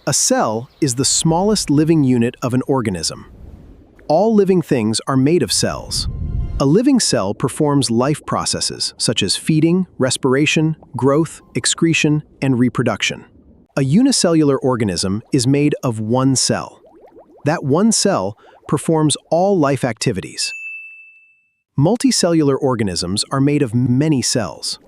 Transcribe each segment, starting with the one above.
A cell is the smallest living unit of an organism. All living things are made of cells. A living cell performs life processes such as feeding, respiration, growth, excretion, and reproduction. A unicellular organism is made of one cell. That one cell performs all life activities. Multicellular organisms are made of many cells.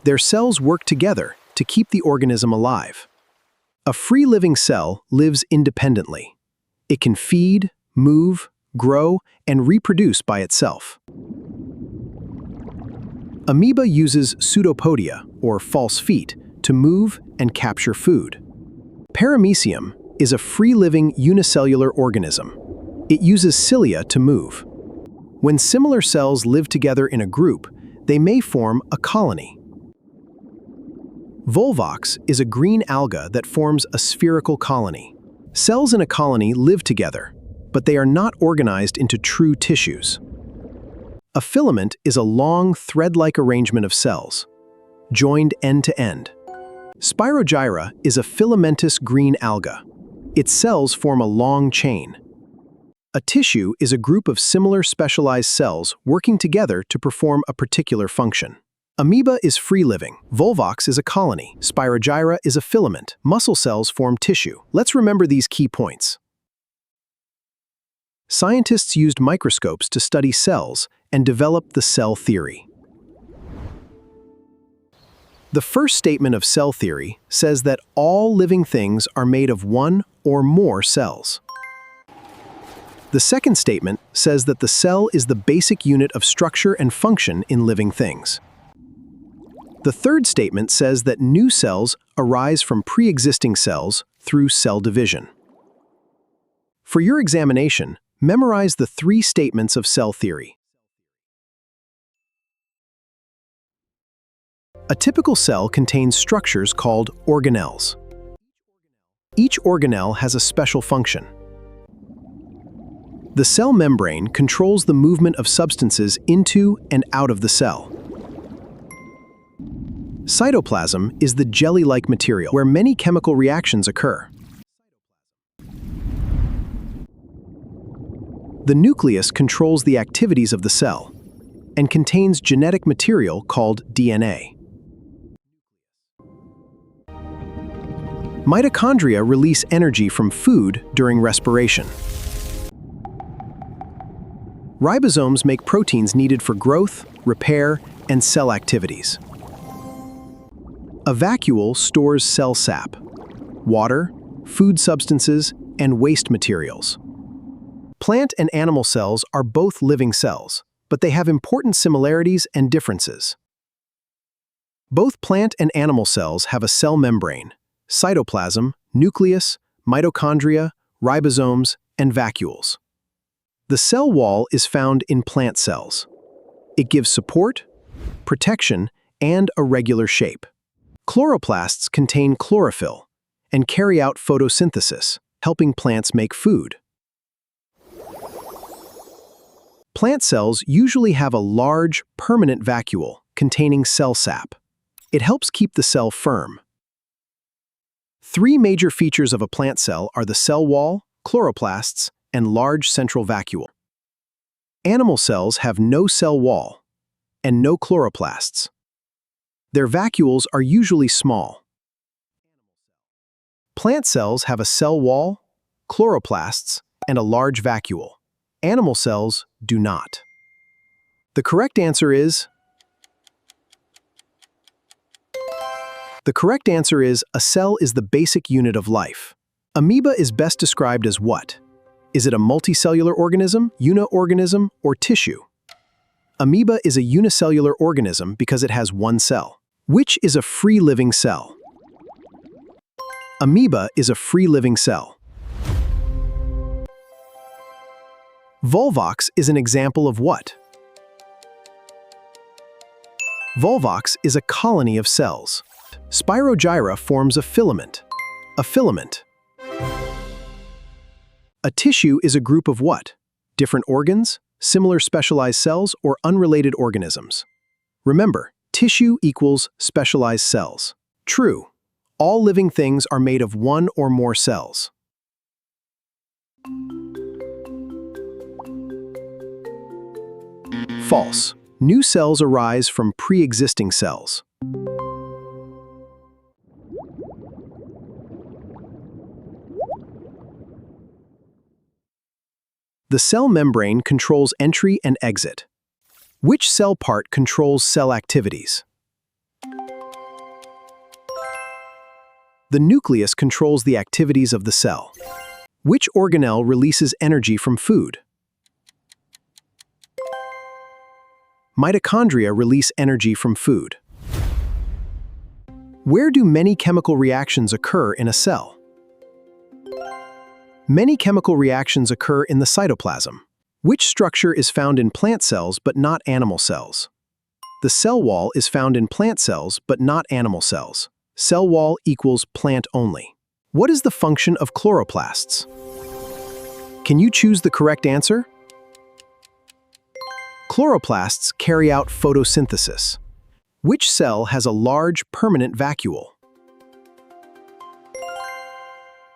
Their cells work together to keep the organism alive. A free-living cell lives independently. It can feed, move, grow, and reproduce by itself. Amoeba uses pseudopodia, or false feet, to move and capture food. Paramecium is a free-living unicellular organism. It uses cilia to move. When similar cells live together in a group, they may form a colony. Volvox is a green alga that forms a spherical colony. Cells in a colony live together, but they are not organized into true tissues. A filament is a long, thread-like arrangement of cells, joined end to end. Spirogyra is a filamentous green alga. Its cells form a long chain. A tissue is a group of similar specialized cells working together to perform a particular function. Amoeba is free-living. Volvox is a colony. Spirogyra is a filament. Muscle cells form tissue. Let's remember these key points. Scientists used microscopes to study cells and developed the cell theory. The first statement of cell theory says that all living things are made of one or more cells. The second statement says that the cell is the basic unit of structure and function in living things. The third statement says that new cells arise from pre-existing cells through cell division. For your examination, memorize the three statements of cell theory. A typical cell contains structures called organelles. Each organelle has a special function. The cell membrane controls the movement of substances into and out of the cell. Cytoplasm is the jelly-like material where many chemical reactions occur. The nucleus controls the activities of the cell and contains genetic material called DNA. Mitochondria release energy from food during respiration. Ribosomes make proteins needed for growth, repair, and cell activities. A vacuole stores cell sap, water, food substances, and waste materials. Plant and animal cells are both living cells, but they have important similarities and differences. Both plant and animal cells have a cell membrane, cytoplasm, nucleus, mitochondria, ribosomes, and vacuoles. The cell wall is found in plant cells. It gives support, protection, and a regular shape. Chloroplasts contain chlorophyll and carry out photosynthesis, helping plants make food. Plant cells usually have a large, permanent vacuole containing cell sap. It helps keep the cell firm. Three major features of a plant cell are the cell wall, chloroplasts, and large central vacuole. Animal cells have no cell wall and no chloroplasts. Their vacuoles are usually small. Plant cells have a cell wall, chloroplasts, and a large vacuole. Animal cells do not. The correct answer is a cell is the basic unit of life. Amoeba is best described as what? Is it a multicellular organism, uniorganism, or tissue? Amoeba is a unicellular organism because it has one cell. Which is a free-living cell? Amoeba is a free-living cell. Volvox is an example of what? Volvox is a colony of cells. Spirogyra forms a filament. A filament. A tissue is a group of what? Different organs, similar specialized cells, or unrelated organisms? Remember, tissue equals specialized cells. True. All living things are made of one or more cells. False. New cells arise from pre-existing cells. The cell membrane controls entry and exit. Which cell part controls cell activities? The nucleus controls the activities of the cell. Which organelle releases energy from food? Mitochondria release energy from food. Where do many chemical reactions occur in a cell? Many chemical reactions occur in the cytoplasm. Which structure is found in plant cells but not animal cells? The cell wall is found in plant cells but not animal cells. Cell wall equals plant only. What is the function of chloroplasts? Can you choose the correct answer? Chloroplasts carry out photosynthesis. Which cell has a large permanent vacuole?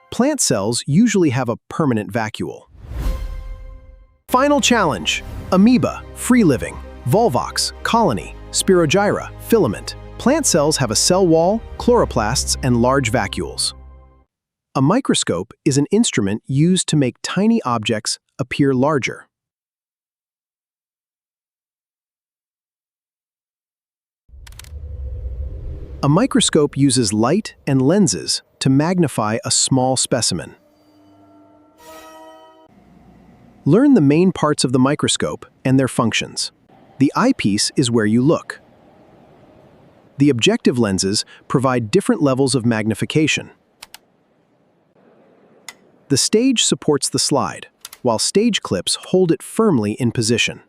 Plant cells usually have a permanent vacuole. Final challenge: amoeba, free-living, volvox, colony, spirogyra, filament. Plant cells have a cell wall, chloroplasts, and large vacuoles. A microscope is an instrument used to make tiny objects appear larger. A microscope uses light and lenses to magnify a small specimen. Learn the main parts of the microscope and their functions. The eyepiece is where you look. The objective lenses provide different levels of magnification. The stage supports the slide, while stage clips hold it firmly in position.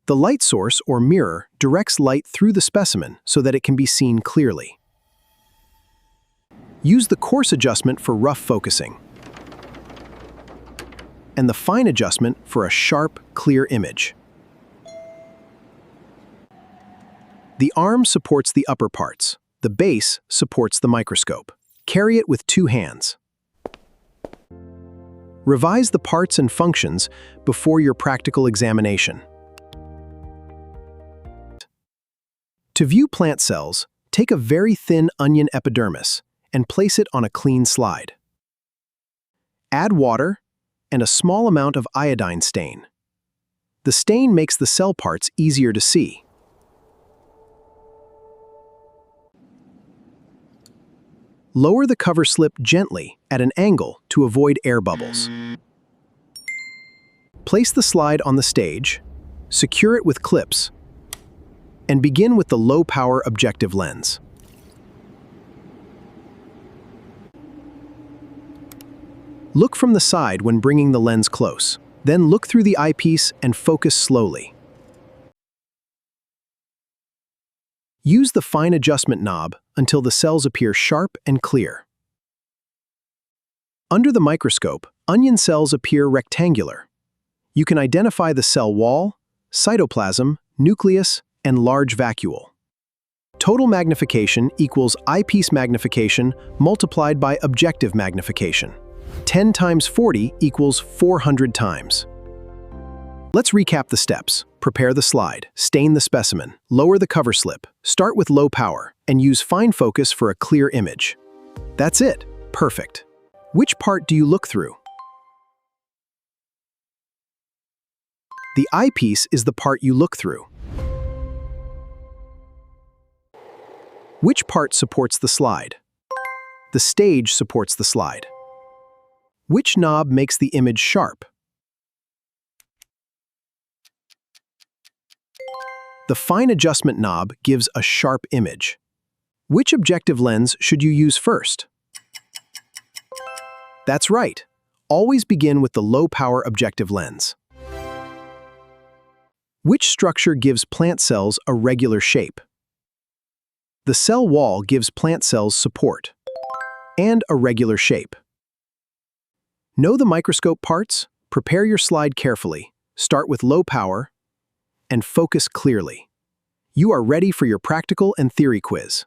The light source, or mirror, directs light through the specimen so that it can be seen clearly. Use the coarse adjustment for rough focusing, and the fine adjustment for a sharp, clear image. The arm supports the upper parts. The base supports the microscope. Carry it with 2 hands. Revise the parts and functions before your practical examination. To view plant cells, take a very thin onion epidermis and place it on a clean slide. Add water and a small amount of iodine stain. The stain makes the cell parts easier to see. Lower the cover slip gently at an angle to avoid air bubbles. Place the slide on the stage, secure it with clips, and begin with the low-power objective lens. Look from the side when bringing the lens close. Then look through the eyepiece and focus slowly. Use the fine adjustment knob until the cells appear sharp and clear. Under the microscope, onion cells appear rectangular. You can identify the cell wall, cytoplasm, nucleus, and large vacuole. Total magnification equals eyepiece magnification multiplied by objective magnification. 10 times 40 equals 400 times. Let's recap the steps. Prepare the slide, stain the specimen, lower the cover slip, start with low power, and use fine focus for a clear image. That's it. Perfect. Which part do you look through? The eyepiece is the part you look through. Which part supports the slide? The stage supports the slide. Which knob makes the image sharp? The fine adjustment knob gives a sharp image. Which objective lens should you use first? That's right. Always begin with the low-power objective lens. Which structure gives plant cells a regular shape? The cell wall gives plant cells support and a regular shape. Know the microscope parts? Prepare your slide carefully. Start with low power and focus clearly. You are ready for your practical and theory quiz.